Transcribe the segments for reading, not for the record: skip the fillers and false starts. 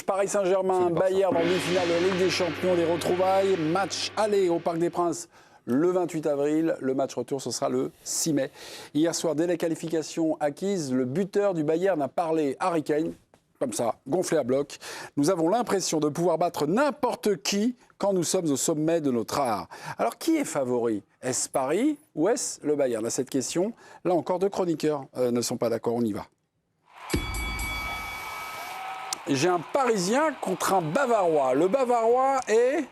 Paris Saint-Germain, Bayern en demi-finale de la Ligue des Champions, des retrouvailles. Match aller au Parc des Princes le 28 avril. Le match retour, ce sera le 6 mai. Hier soir, dès les qualifications acquises, le buteur du Bayern a parlé Harry Kane, comme ça, gonflé à bloc. Nous avons l'impression de pouvoir battre n'importe qui quand nous sommes au sommet de notre art. Alors, qui est favori? Est-ce Paris ou est-ce le Bayern? À cette question, là encore, deux chroniqueurs ne sont pas d'accord. On y va. J'ai un Parisien contre un Bavarois. Le Bavarois est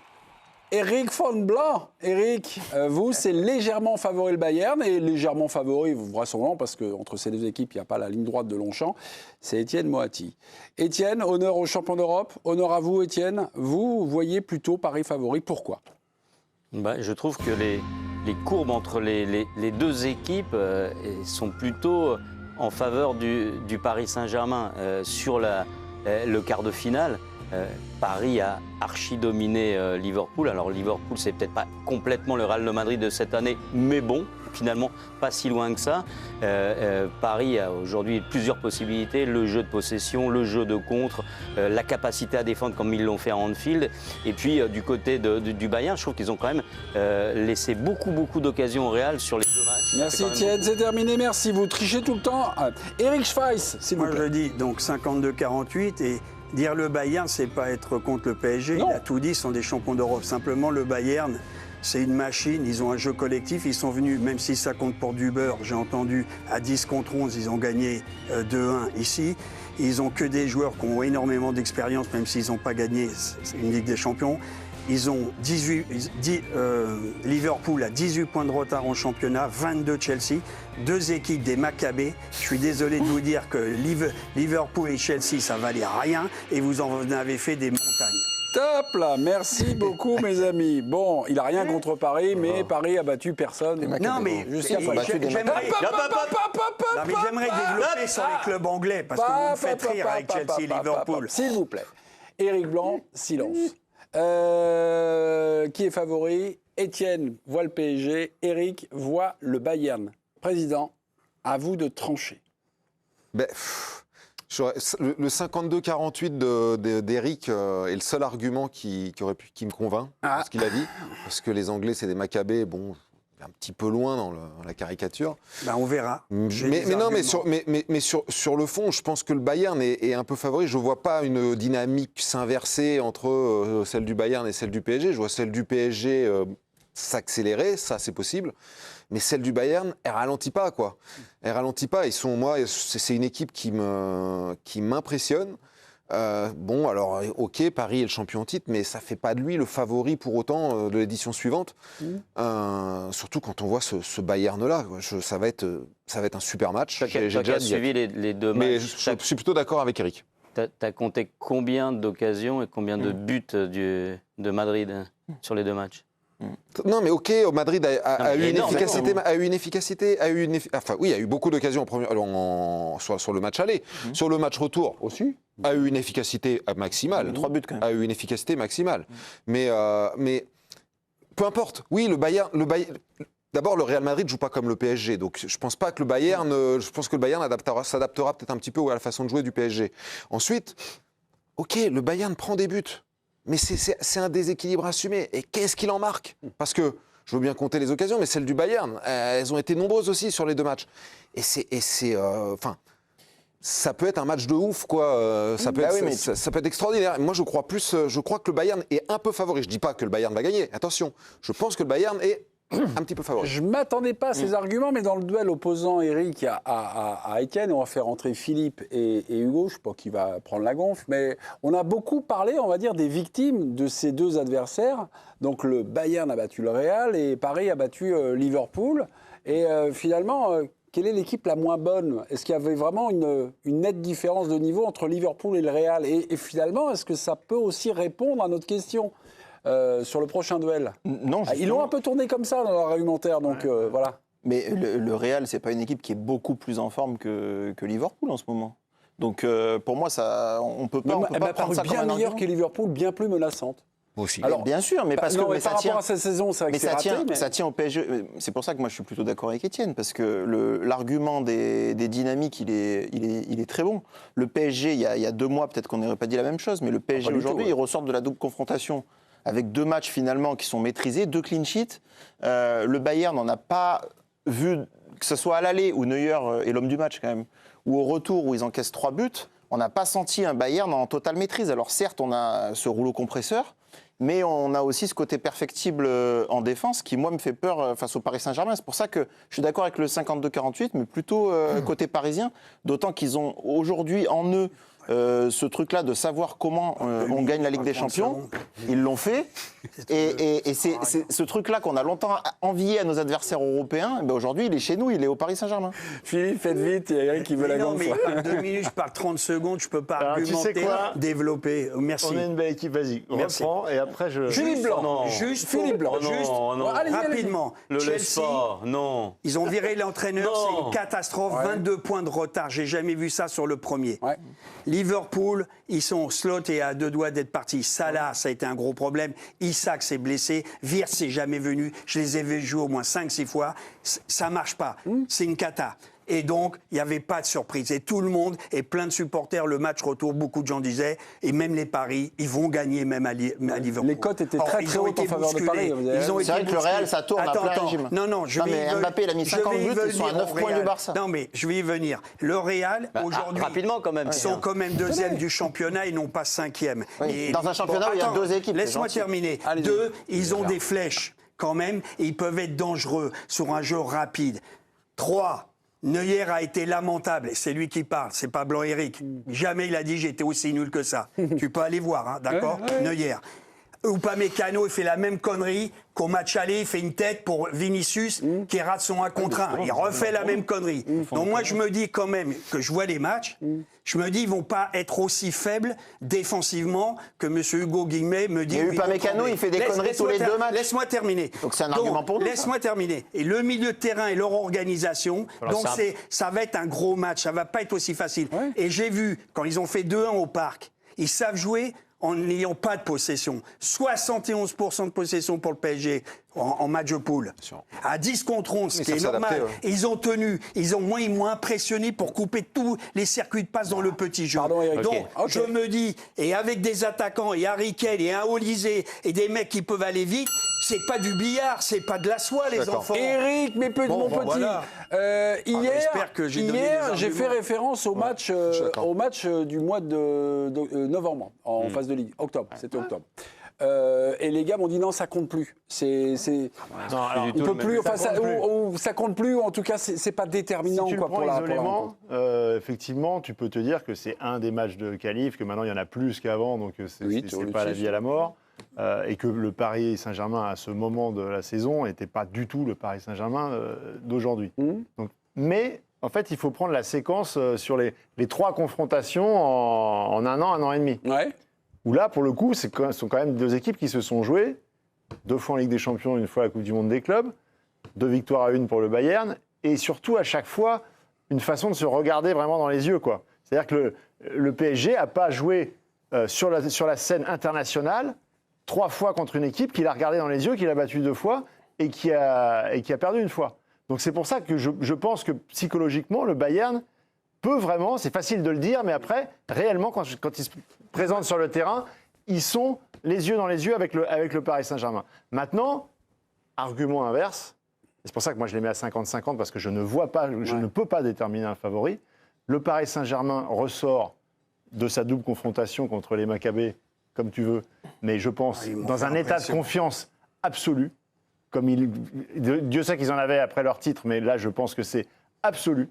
Eric von Blanc. Eric, vous, c'est légèrement favori le Bayern et légèrement favori, vraisemblablement, parce qu'entre ces deux équipes, il n'y a pas la ligne droite de Longchamp, c'est Étienne Moati. Étienne, honneur aux champions d'Europe. Honneur à vous, Étienne. Vous voyez plutôt Paris favori. Pourquoi? Je trouve que les courbes entre les deux équipes sont plutôt en faveur du Paris Saint-Germain sur le quart de finale. Paris a archi-dominé Liverpool. Alors Liverpool, c'est peut-être pas complètement le Real de Madrid de cette année, mais bon, finalement, pas si loin que ça. Paris a aujourd'hui plusieurs possibilités, le jeu de possession, le jeu de contre, la capacité à défendre comme ils l'ont fait à Anfield. Et puis du côté du Bayern, je trouve qu'ils ont quand même laissé beaucoup d'occasions au Real sur les deux matchs. Merci Étienne, c'est terminé, merci. Vous trichez tout le temps. Eric Schweiss, s'il vous plaît. Moi je dis donc 52-48 et dire le Bayern, c'est pas être contre le PSG. Non. Il a tout dit, ils sont des champions d'Europe. Simplement, le Bayern, c'est une machine. Ils ont un jeu collectif. Ils sont venus, même si ça compte pour du beurre, j'ai entendu, à 10 contre 11, ils ont gagné 2-1 ici. Ils ont que des joueurs qui ont énormément d'expérience, même s'ils n'ont pas gagné une Ligue des Champions. Ils ont Liverpool a 18 points de retard en championnat, 22 Chelsea, deux équipes des Maccabées. Je suis désolé de vous dire que Liverpool et Chelsea, ça valait rien et vous en avez fait des montagnes. Top là, merci beaucoup mes amis. Bon, il n'a rien contre Paris, mais Paris a battu personne. Non mais j'aimerais développer sur les clubs anglais parce que vous me faites rire avec Chelsea et Liverpool. S'il vous plaît. Éric Blanc, silence. Qui est favori? Étienne voit le PSG, Éric voit le Bayern. Président, à vous de trancher. Le 52-48 d'Éric est le seul argument qui me convainc, ce qu'il a dit. Parce que les Anglais, c'est des Maccabées, bon, un petit peu loin dans la caricature. Ben, on verra. Mais sur le fond, je pense que le Bayern est un peu favori. Je ne vois pas une dynamique s'inverser entre celle du Bayern et celle du PSG. Je vois celle du PSG s'accélérer, ça c'est possible. Mais celle du Bayern, elle ralentit pas, quoi. Elle ralentit pas. C'est une équipe qui m'impressionne. Bon, alors, ok, Paris est le champion en titre, mais ça fait pas de lui le favori pour autant de l'édition suivante. Surtout quand on voit ce Bayern-là, ça va être un super match. J'ai déjà suivi les deux matchs. Mais je suis plutôt d'accord avec Eric. T'as compté combien d'occasions et combien de buts de Madrid sur les deux matchs? Non, mais ok, Madrid a eu une efficacité. Enfin, oui, il y a eu beaucoup d'occasions sur le match aller. Sur le match retour aussi, a eu une efficacité maximale. 3 buts quand même. A eu une efficacité maximale. Mais peu importe. Oui, le Bayern. D'abord, le Real Madrid ne joue pas comme le PSG, donc je pense pas que le Bayern. Je pense que le Bayern s'adaptera peut-être un petit peu à la façon de jouer du PSG. Ensuite, ok, le Bayern prend des buts. Mais c'est un déséquilibre assumé. Et qu'est-ce qu'il en marque? Parce que je veux bien compter les occasions, mais celles du Bayern, elles ont été nombreuses aussi sur les deux matchs. Ça peut être un match de ouf, quoi. Ça peut être extraordinaire. Moi, je crois que le Bayern est un peu favori. Je dis pas que le Bayern va gagner. Attention, je pense que le Bayern est un petit peu favori. Je ne m'attendais pas à ces arguments, mais dans le duel opposant Eric à Étienne, on va faire entrer Philippe et Hugo, je ne sais pas qui va prendre la gonfle, mais on a beaucoup parlé, on va dire, des victimes de ces deux adversaires. Donc le Bayern a battu le Real et Paris a battu Liverpool. Et finalement, quelle est l'équipe la moins bonne? Est-ce qu'il y avait vraiment une nette différence de niveau entre Liverpool et le Real? Et finalement, est-ce que ça peut aussi répondre à notre question sur le prochain duel? Non, ils l'ont un peu tourné comme ça dans leur argumentaire, donc voilà. Mais le Real, c'est pas une équipe qui est beaucoup plus en forme que Liverpool en ce moment. Donc pour moi, on peut pas Elle m'a paru prendre ça comme bien un meilleure argument. que Liverpool, bien plus menaçante. Aussi. Alors, Bien sûr, mais parce non, que mais par rapport à cette saison, c'est vrai que c'est raté. ça tient au PSG. C'est pour ça que moi je suis plutôt d'accord avec Étienne, parce que l'argument des dynamiques, il est très bon. Le PSG, il y a 2 mois, peut-être qu'on n'aurait pas dit la même chose, mais le PSG pas du aujourd'hui, tout, ouais. il ressort de la double confrontation avec 2 matchs finalement qui sont maîtrisés, 2 clean sheets. Le Bayern n'en a pas vu, que ce soit à l'aller où Neuer est l'homme du match quand même, ou au retour où ils encaissent 3 buts. On n'a pas senti un Bayern en totale maîtrise. Alors certes, on a ce rouleau compresseur, mais on a aussi ce côté perfectible en défense qui, moi, me fait peur face au Paris Saint-Germain. C'est pour ça que je suis d'accord avec le 52-48, mais plutôt côté parisien, d'autant qu'ils ont aujourd'hui en eux ce truc-là de savoir comment on gagne la Ligue des Champions. Ils l'ont fait. Et c'est ce truc-là qu'on a longtemps envié à nos adversaires européens. Ben aujourd'hui, il est chez nous, il est au Paris Saint-Germain. Philippe, faites vite, il y a quelqu'un qui veut la Non, gonfle. mais il parle 2 minutes, je parle 30 secondes, je peux pas Alors, tu sais argumenter, quoi développer. Merci. On est une belle équipe, vas-y, on Merci. reprend et après je... Philippe Blanc. Non. Juste Philippe Blanc. Oh non, juste, non. Allez-y, rapidement. Le laisse Chelsea, pas, non. ils ont viré l'entraîneur, Non. c'est une catastrophe, 22 points de retard, j'ai jamais vu ça sur le premier. Ouais. Liverpool, ils sont slot et à 2 doigts d'être partis. Salah, ça a été un gros problème. Isaac s'est blessé. Wirtz n'est jamais venu. Je les ai vus jouer au moins 5-6 fois. Ça marche pas. C'est une cata. Et donc, il n'y avait pas de surprise. Et tout le monde, et plein de supporters, le match retour, beaucoup de gens disaient, et même les paris, ils vont gagner même à Liverpool. Les cotes étaient Or, très, ils très ont hautes en été faveur de bousculés. Paris, vous avez Ils ont C'est été vrai que le bousculés. Real, ça tourne à plein régime. Non, non, mais Mbappé, il a mis 50 buts, ils sont à 9 points du Barça. Non, mais je vais y venir. Le Real, aujourd'hui, Rapidement quand même. ils sont quand même 2e du championnat et non pas 5e. Oui, Et- dans un championnat où il y a attends, 2 équipes, c'est Laisse-moi gentil. terminer. Allez-y. 2, ils ont des flèches quand même et ils peuvent être dangereux sur un jeu rapide. 3, Neuer a été lamentable, et c'est lui qui parle, c'est pas Blanc-Éric. Jamais il a dit j'étais aussi nul que ça. Tu peux aller voir, hein, d'accord Neuer. Upamecano, il fait la même connerie qu'au match aller, il fait une tête pour Vinicius qui rate son 1 contre 1. Il refait la même connerie. Donc moi, je me dis quand même que je vois les matchs, je me dis ils vont pas être aussi faibles défensivement que M. Hugo Guillemet me dit. Mais oui, ils vont Upamecano, tomber. il fait des conneries tous les 2 matchs. Laisse-moi terminer. Donc c'est un argument pour nous, Laisse-moi terminer. Et le milieu de terrain et leur organisation, donc ça- ça va être un gros match, ça va pas être aussi facile. Et j'ai vu, quand ils ont fait 2-1 au parc, ils savent jouer en n'ayant pas de possession. 71% de possession pour le PSG en match de poule. À 10 contre 11, ce Mais qui ça est s'adaptait, normal. ouais. Et ils ont tenu, ils m'ont impressionné pour couper tous les circuits de passe dans le petit jeu. Pardon, Eric. Donc, Ok. je me dis, et avec des attaquants, et Harry Kane, et un Olysée, et des mecs qui peuvent aller vite, c'est pas du billard, c'est pas de la soie, les enfants. Eric, mon petit, voilà. hier, j'espère que j'ai donné des j'ai fait arguments. référence au match du mois de novembre, en phase de Ligue. Octobre, c'était octobre. Et les gars m'ont dit non, ça compte plus. Non, alors, On peut plus, enfin, ça compte plus. ou ça compte plus, ou en tout cas, c'est pas déterminant Si tu quoi, le prends pour la isolément, rencontre. effectivement, tu peux te dire que c'est un des matchs de qualif, que maintenant il y en a plus qu'avant, donc c'est Oui, c'est tu pas la le sais. vie à la mort. Et que le Paris Saint-Germain, à ce moment de la saison, n'était pas du tout le Paris Saint-Germain d'aujourd'hui. Donc, mais, en fait, il faut prendre la séquence sur les 3 confrontations en un an et demi. Ouais. Où là, pour le coup, ce sont quand même 2 équipes qui se sont jouées, 2 fois en Ligue des Champions, 1 fois à la Coupe du Monde des clubs, 2 victoires à 1 pour le Bayern, et surtout, à chaque fois, une façon de se regarder vraiment dans les yeux, quoi. C'est-à-dire que le PSG n'a pas joué sur la scène internationale 3 fois contre une équipe qu'il a regardé dans les yeux, qu'il a battu 2 fois, et qui a perdu 1 fois. Donc c'est pour ça que je pense que psychologiquement, le Bayern peut vraiment, c'est facile de le dire, mais après, réellement, quand ils se présentent sur le terrain, ils sont les yeux dans les yeux avec le Paris Saint-Germain. Maintenant, argument inverse, c'est pour ça que moi je les mets à 50-50, parce que je ne peux pas déterminer un favori. Le Paris Saint-Germain ressort de sa double confrontation contre les Maccabées, comme tu veux, mais je pense ils m'ont dans fait un état de impression. confiance absolu, comme Dieu sait qu'ils en avaient après leur titre, mais là je pense que c'est absolu.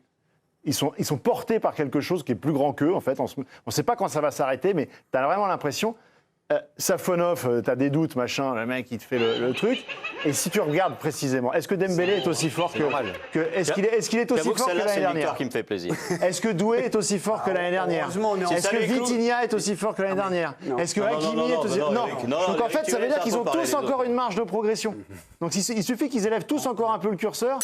Ils sont portés par quelque chose qui est plus grand qu'eux, en fait. On ne sait pas quand ça va s'arrêter, mais tu as vraiment l'impression. Safonov, tu as des doutes, machin, le mec, il te fait le truc. Et si tu regardes précisément, est-ce que Dembélé est aussi fort est-ce qu'il est aussi J'avoue que fort que celle-là, c'est l'année une victoire dernière? qui me fait plaisir. Est-ce que Doué est aussi fort que l'année dernière? heureusement, on est en- Est-ce que Salut, Claude. Vitinha est aussi fort que l'année dernière? Est-ce que Non, non, Hakimi non, est aussi... non, Non. Eric, non, Donc en Eric, fait, tu ça veut laisses dire un qu'ils peu ont parler tous les encore autres. une marge de progression. Donc il suffit qu'ils élèvent tous encore un peu le curseur